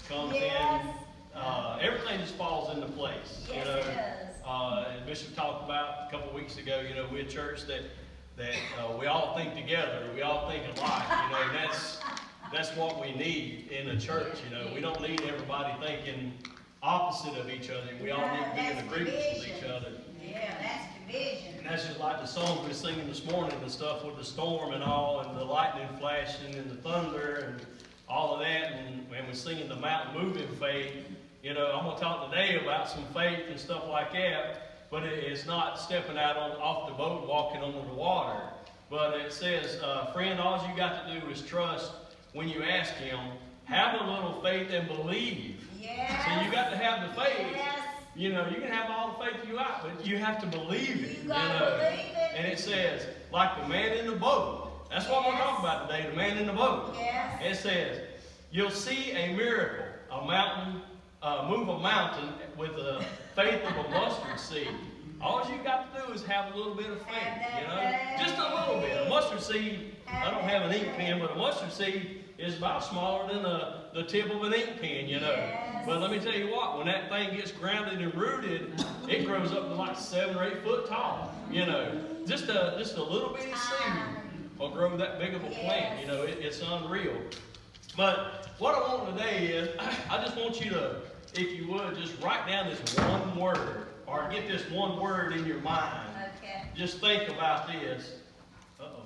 comes yes. in, everything just falls into place. Yes, you know, it does. as Bishop talked about a couple of weeks ago, you know, we're a church that we all think together, we all think alike. You know, that's what we need in a church. You know, we don't need everybody thinking opposite of each other. We all need to be in agreement with each other. Yeah, that's division. And that's just like the song we were singing this morning and stuff with the storm and all, and the lightning flashing and the thunder and all of that, and we're singing the mountain moving faith. You know, I'm going to talk today about some faith and stuff like that, but it's not stepping out off the boat, walking under the water. But it says, friend, all you got to do is trust when you ask Him. Have a little faith and believe. Yes. So you got to have the faith. Yes. You know, you can have all the faith you want, but you have to believe it. You got to believe it. And it says, like the man in the boat. That's what we're talking about today, the man in the boat. Yes. It says, you'll see a miracle, a mountain, move a mountain with the faith of a mustard seed. All you got to do is have a little bit of faith, you know, just a little bit. A mustard seed, I don't have an ink pen, but a mustard seed is about smaller than the tip of an ink pen, you know. Yes. But let me tell you what, when that thing gets grounded and rooted, it grows up to like 7 or 8 foot tall, you know. Just a little bitty seed will grow that big of a plant, you know. It's unreal. But what I want today is, I just want you to, if you would, just write down this one word, or get this one word in your mind. Okay. Just think about this. Uh-oh.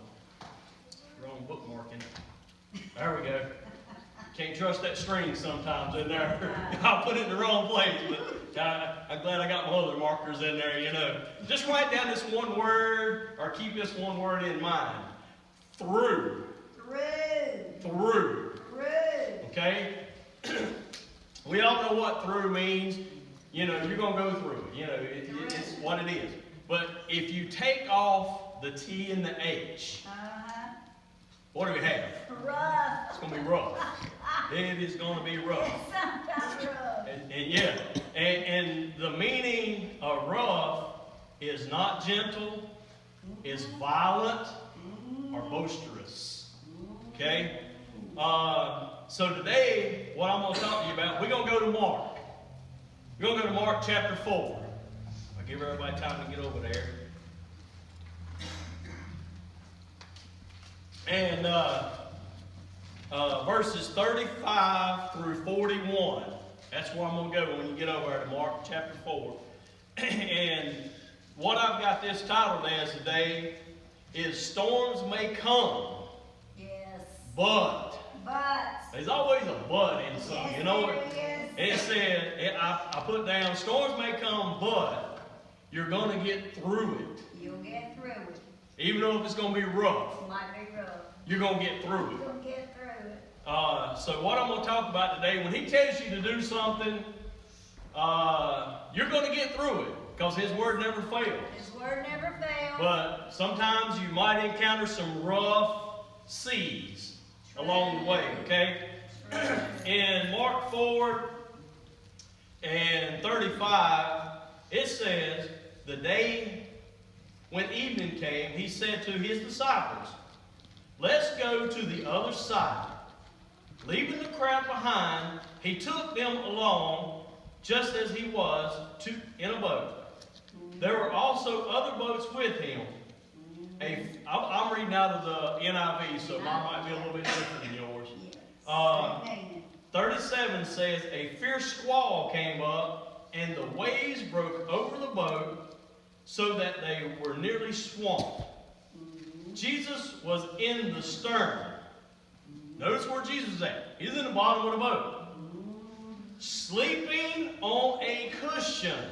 Wrong bookmarking. There we go. Can't trust that string sometimes in there. I'll put it in the wrong place, but I'm glad I got my other markers in there, you know. Just write down this one word, or keep this one word in mind. Through. Through. Okay? We all know what through means. You know, you're going to go through it. You know, it's what it is. But if you take off the T and the H, what do we have? Rough. It's going to be rough. It is going to be rough. It's sometimes rough. And yeah, and the meaning of rough is not gentle, is violent, or boisterous. Okay? So today, what I'm going to talk to you about, we're going to go to Mark. We're going to go to Mark chapter 4. I'll give everybody time to get over there. And verses 35 through 41. That's where I'm going to go when you get over there to Mark chapter 4. And what I've got this titled as today is Storms May Come. Yes. But. There's always a but in something. Yes, you know what? It said, I put down, storms may come, but you're going to get through it. You'll get through it. Even though if it's going to be rough, It might be rough. you're going to get through it. You'll get through it. So what I'm going to talk about today, when He tells you to do something, you're going to get through it because His word never fails. His word never fails. But sometimes you might encounter some rough seas along the way, okay? In Mark 4 and 35, it says, the day when evening came, He said to His disciples, let's go to the other side. Leaving the crowd behind, He took them along just as He was in a boat. There were also other boats with Him. I'm reading out of the NIV, so mine might be a little bit different than yours. 37 says, a fierce squall came up, and the waves broke over the boat so that they were nearly swamped. Jesus was in the stern. Notice where Jesus is at. He's in the bottom of the boat, sleeping on a cushion,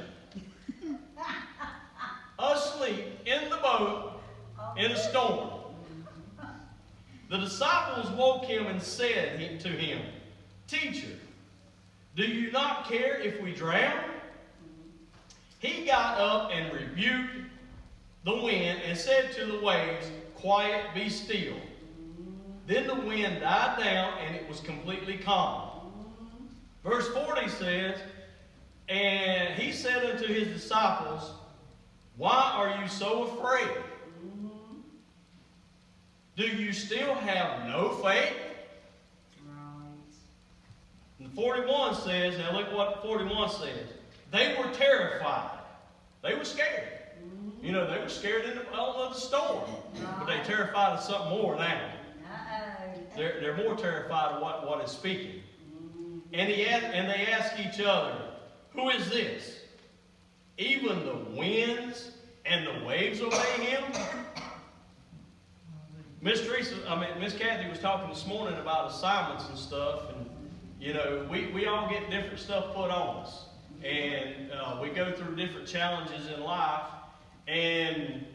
asleep in the boat in a storm. The disciples woke Him and said to Him, Teacher, do you not care if we drown? He got up and rebuked the wind and said to the waves, Quiet, be still. Then the wind died down and it was completely calm. Verse 40 says, and He said unto His disciples, Why are you so afraid? Do you still have no faith? And 41 says, now look what 41 says. They were terrified. They were scared. You know, they were scared in the middle of the storm. But they're terrified of something more now. They're more terrified of what is speaking. And they ask each other, who is this? Even the winds and the waves obey him? Miss Kathy was talking this morning about assignments and stuff, and you know, we all get different stuff put on us, and we go through different challenges in life, and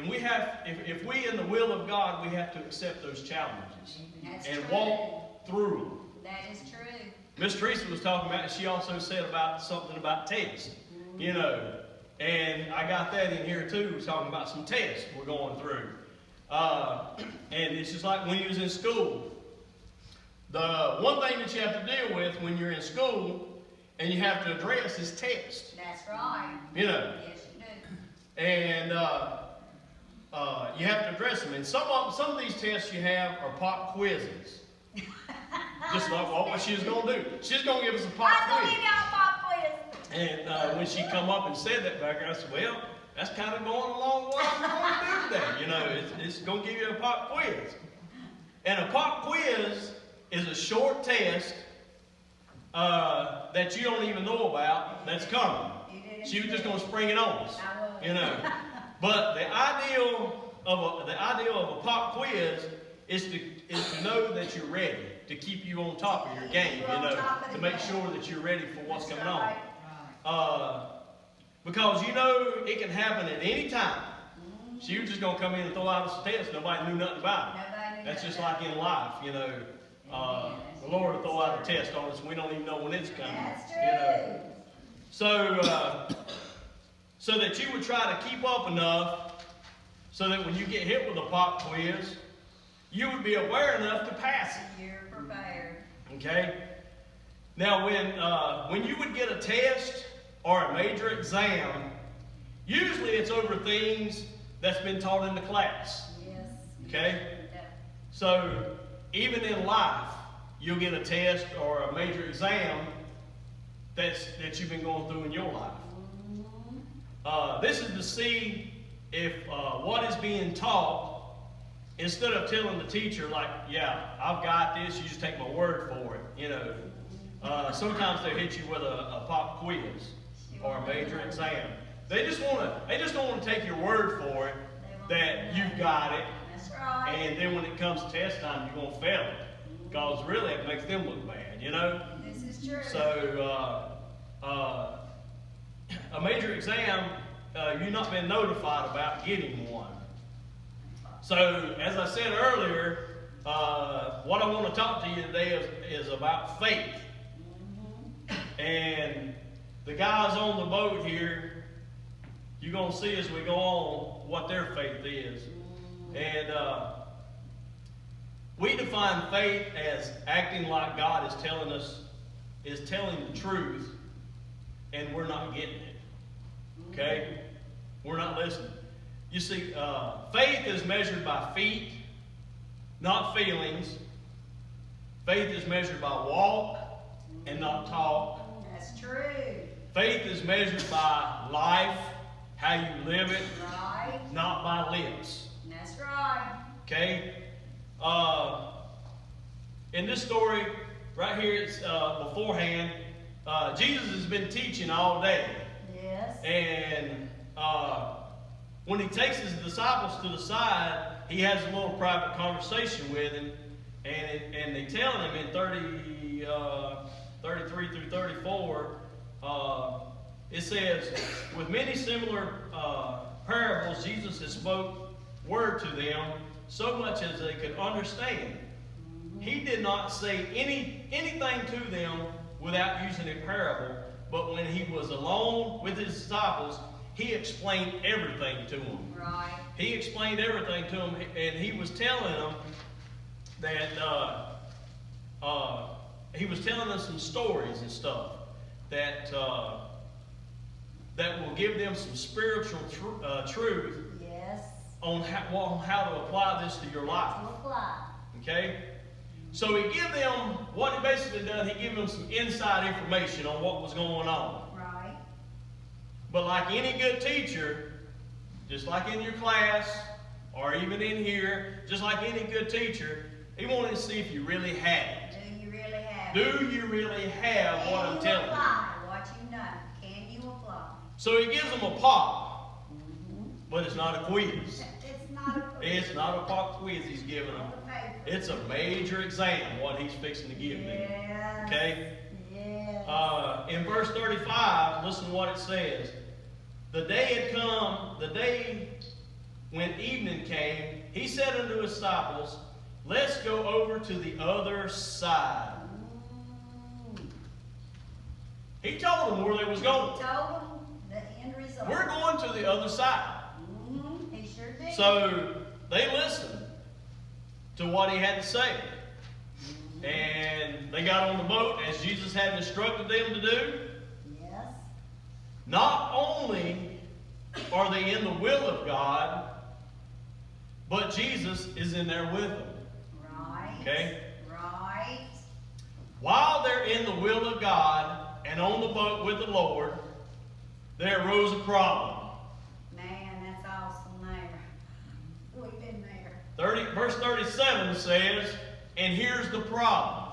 we have, if we in the will of God, we have to accept those challenges and walk through them. That is true. Miss Teresa was talking about, she also said about something about tests, you know, and I got that in here too. We're talking about some tests we're going through. And it's just like when you was in school. The one thing that you have to deal with when you're in school and you have to address is tests. That's right. You know. Yes, you do. And you have to address them. And some of these tests you have are pop quizzes. Just like what she was going to do. She's going to give us a pop quiz. I'm going to give y'all a pop quiz. And when she come up and said that back there, I said, well, that's kind of going along with what I'm going to do today. You know, it's going to give you a pop quiz. And a pop quiz is a short test that you don't even know about that's coming. She was just going to spring it on us. You know. But the ideal of a pop quiz is to know that you're ready, to keep you on top of your game, you know, to make sure that you're ready for what's coming on. Because you know it can happen at any time. She was just going to come in and throw out us a test. Nobody knew nothing about it. That's just like in life, you know. The Lord will throw out a test on us and we don't even know when it's coming. That's true. You know. So that you would try to keep up enough so that when you get hit with a pop quiz, you would be aware enough to pass it. You're prepared. Okay? Now, when you would get a test or a major exam, usually it's over things that's been taught in the class. Yes. Okay? So, even in life, you'll get a test or a major exam that you've been going through in your life. This is to see if what is being taught, instead of telling the teacher, like, yeah, I've got this, you just take my word for it, you know. Sometimes they hit you with a pop quiz or a major exam. They just don't want to take your word for it that you've got it. That's right. And then when it comes to test time, you're going to fail it. Because really it makes them look bad, you know. This is true. So, a major exam, you've not been notified about getting one. So, as I said earlier, what I want to talk to you today is about faith. And the guys on the boat here, you're going to see as we go on what their faith is. And we define faith as acting like God is telling the truth, and we're not getting it. Okay? We're not listening. You see, faith is measured by feet, not feelings. Faith is measured by walk and not talk. That's true. Faith is measured by life, how you live it, Right. not by lips. That's right. Okay? In this story, right here, it's beforehand, Jesus has been teaching all day. Yes. And when he takes his disciples to the side, he has a little private conversation with him. And they tell him in 33 through 34, it says, with many similar parables, Jesus has spoke word to them, so much as they could understand. He did not say anything to them without using a parable, but when he was alone with his disciples, he explained everything to them. Right. He explained everything to them, and he was telling them that he was telling them some stories and stuff that will give them some spiritual truth. Yes. On how to apply this to your life. To apply. Okay? So he gave them, what he basically done, he gave them some inside information on what was going on. Right. But like any good teacher, just like in your class, or even in here, just like any good teacher, he wanted to see if you really had it. Do you really have Do you really have what I'm telling you? Can you apply what you know? Can you apply? So he gives them a pop, but it's not a quiz. It's not a quiz. It's not a pop quiz he's giving them. On the paper. It's a major exam, what he's fixing to give them. Yes. Okay? Yes. In verse 35, listen to what it says. The day had come, the day when evening came, he said unto his disciples, let's go over to the other side. He told them where they was going. He told them the end result. We're going to the other side. He sure did. So they listened to what he had to say. And they got on the boat as Jesus had instructed them to do. Yes. Not only are they in the will of God, but Jesus is in there with them. Right. Okay? Right. While they're in the will of God and on the boat with the Lord, there arose a problem. Man, that's awesome there. We've been there. Verse 37 says, and here's the problem.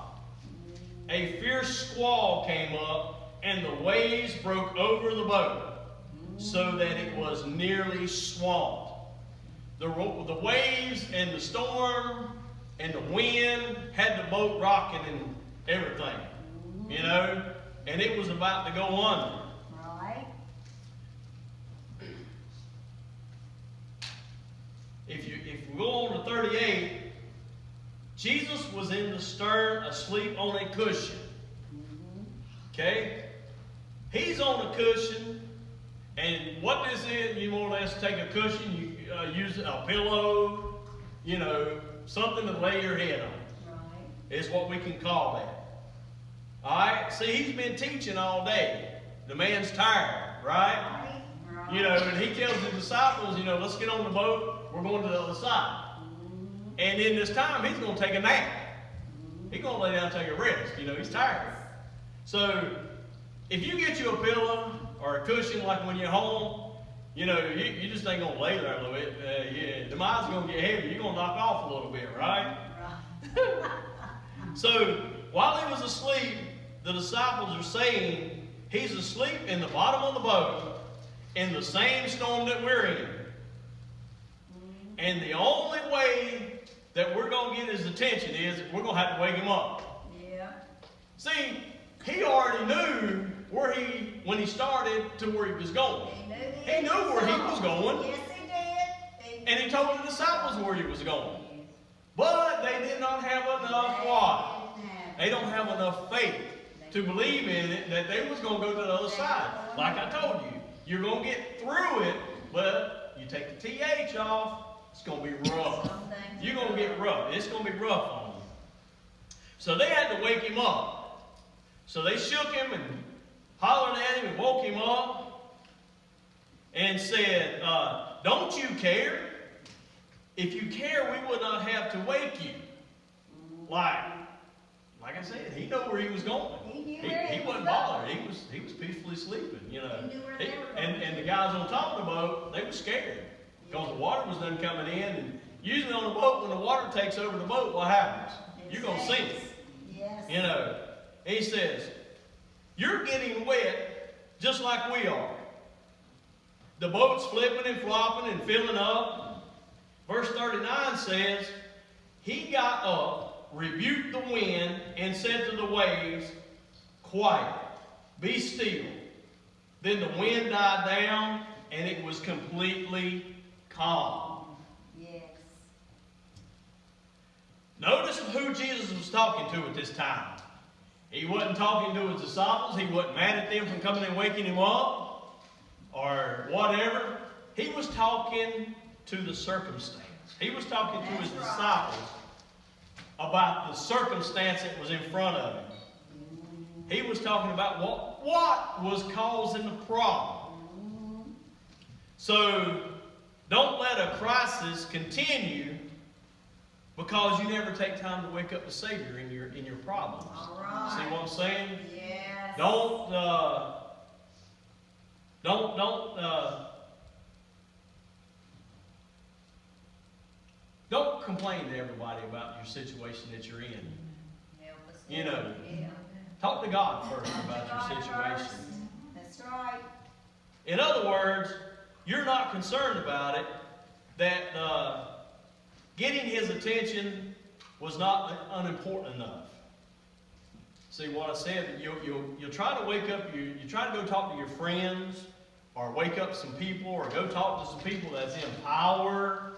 A fierce squall came up, and the waves broke over the boat, so that it was nearly swamped. The waves and the storm and the wind had the boat rocking and everything, you know, and it was about to go under. Right. If we go on to 38, Jesus was in the stern asleep on a cushion. Okay? He's on a cushion, and what this is, you more or less take a cushion, you use a pillow, you know, something to lay your head on. Right. Is what we can call that. Alright? See, he's been teaching all day. The man's tired, right? Right. You know, and he tells his disciples, you know, let's get on the boat, we're going to the other side. And in this time, he's going to take a nap. He's going to lay down and take a rest. You know, he's tired. So, if you get you a pillow or a cushion like when you're home, you know, you just ain't going to lay there a little bit. Yeah, the mind's going to get heavy. You're going to knock off a little bit, right? Right. So, while he was asleep, the disciples are saying he's asleep in the bottom of the boat in the same storm that we're in. And the only way that we're going to get his attention is we're going to have to wake him up. Yeah. See, he already knew when he started to where he was going. He knew where he was going. Yes, he did. And he told the disciples where he was going. But they did not have enough what? They don't have enough faith to believe in it that they was going to go to the other side. Like I told you, you're going to get through it, but you take the TH off, it's going to be rough. You're going to get rough. It's going to be rough on you. So they had to wake him up. So they shook him and hollered at him and woke him up and said, don't you care? If you care, we would not have to wake you. Like I said, he knew where he was going. He wasn't bothered. He was peacefully sleeping, you know. And the guys on top of the boat, they were scared because the water was done coming in. And usually on the boat, when the water takes over the boat, what happens? You're going to sink. Yes. You know. He says, you're getting wet just like we are. The boat's flipping and flopping and filling up. Verse 39 says, he got up, rebuked the wind, and said to the waves, quiet, be still. Then the wind died down, and it was completely calm. Yes. Notice who Jesus was talking to at this time. He wasn't talking to his disciples. He wasn't mad at them for coming and waking him up or whatever. He was talking to the circumstance. He was talking to his disciples about the circumstance that was in front of him. He was talking about what was causing the problem. So, don't let a crisis continue Because you never take time to wake up the Savior in your problems. All right. See what I'm saying? Yes. Don't complain to everybody about your situation that you're in. Help us, You Lord. know, Yeah. talk to God first about God your first. situation. That's right. In other words, you're not concerned about it, that getting his attention was not unimportant enough. See what I said? You'll try to wake up, you try to go talk to your friends, or wake up some people, or go talk to some people that's in power,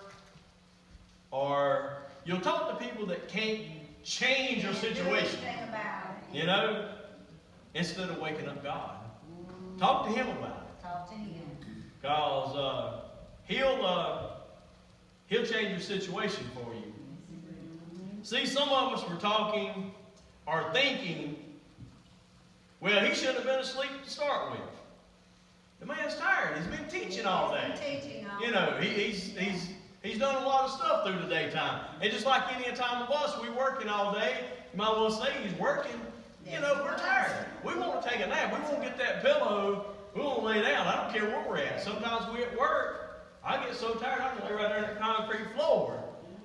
or you'll talk to people that can't change your situation, Anything about it. you know, instead of waking up God. Talk to him about it. Talk to him. Because he'll change your situation for you. See, some of us were talking or thinking, well, he shouldn't have been asleep to start with. The man's tired. He's been teaching all day. You know, he's done a lot of stuff through the daytime. And just like any time of us, we working all day. You might well say he's working. You know, we're tired. We want to take a nap. We want to get that pillow. We want to lay down. I don't care where we're at. Sometimes we at work. I get so tired I can lay right there on the concrete floor.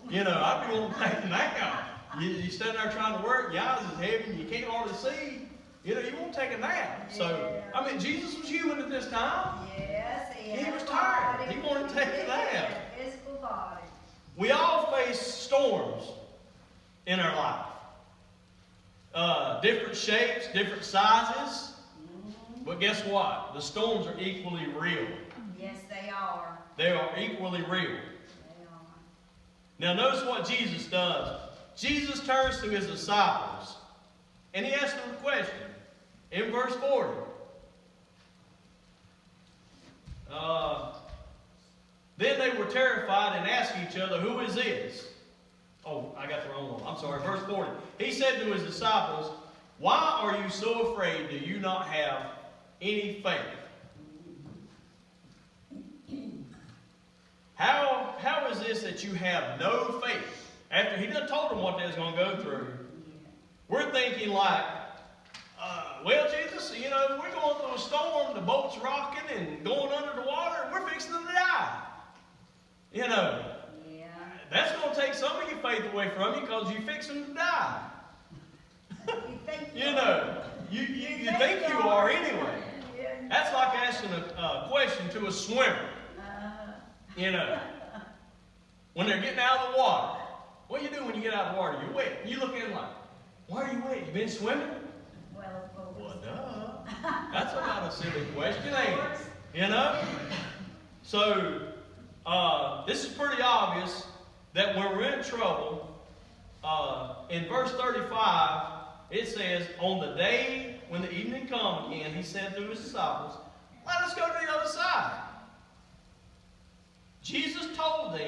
You know, I be wanting to take a nap. You stand there trying to work. Your eyes is heavy. And you can't hardly see. You know, you want to take a nap. So, I mean, Jesus was human at this time. Yes, He was tired. He wanted to take a nap. Physical body. We all face storms in our life. Different shapes, different sizes. But guess what? The storms are equally real. Yes, they are. They are equally real. They are. Now notice what Jesus does. Jesus turns to his disciples and he asks them a question. In verse 40. Then they were terrified and asked each other, who is this? Oh, I got the wrong one. I'm sorry. Verse 40. He said to his disciples, why are you so afraid? Do you not have any faith? How is this that you have no faith? After he done told them what they was going to go through, we're thinking like, well, Jesus, you know, we're going through a storm, the boat's rocking and going under the water, and we're fixing to die. You know, Yeah. that's going to take some of your faith away from you because you're fixing to die. You think You know, you think you are anyway. Yeah. That's like asking a question to a swimmer. You know, when they're getting out of the water. What do you do when you get out of the water? You're wet. You look in like, why are you wet? You been swimming? Well, duh. That's about a silly question, ain't it? You know? So, this is pretty obvious that when we're in trouble, in verse 35, it says, on the day when the evening come again, he said to his disciples, let us go to the other side. Jesus told them